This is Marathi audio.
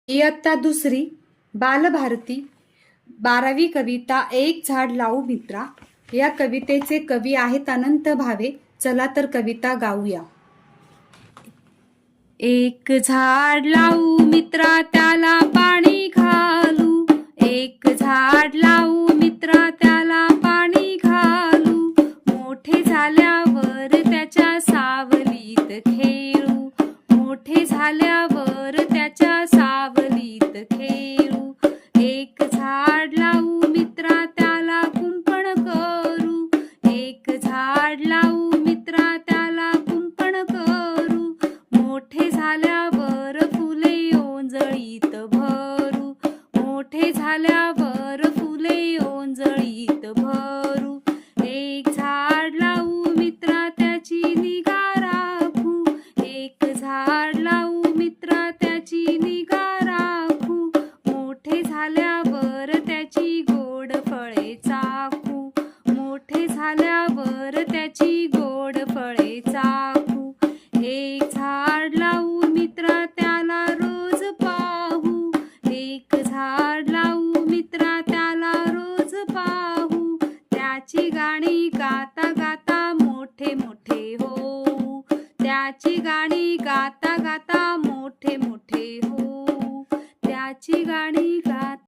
इयत्ता दुसरी बालभारती 12वी कविता एक झाड लावू मित्रा. या कवितेचे कवी आहेत अनंत भावे. चला तर कविता गाऊया. एक झाड लावू मित्रा त्याला पाणी घालू. एक झाड लावू मित्रा त्याला पाणी घालू. मोठे झाल्यावर त्याच्या सावलीत खेळू. मोठे झाल्यावर त्याच्या सावलीत खेळू. एक झाड लावू मित्रा त्याला कुंपण करू. एक झाड लावू मित्रा त्याला कुंपण करू. मोठे झाल्यावर फुले ओंजळीत भरू. मोठे झाल्यावर फुले ओंजळीत भरू. एक झाड लावू मित्रा त्याची निगा राखू. एक झाड लावू मित्रा त्याची निगा राखू. मोठे झाल्यावर त्याची गोड फळे चाखू. मोठे झाल्यावर त्याची गोड फळे चाखू. एक झाड लावू मित्रा त्याला रोज पाहू. एक झाड लावू मित्रा त्याला रोज पाहू. त्याची गाणी गाता गाता मोठे मोठे होऊ. त्याची गाणी गाता गाता मोठे मोठे होऊ. त्याची गाणी गाता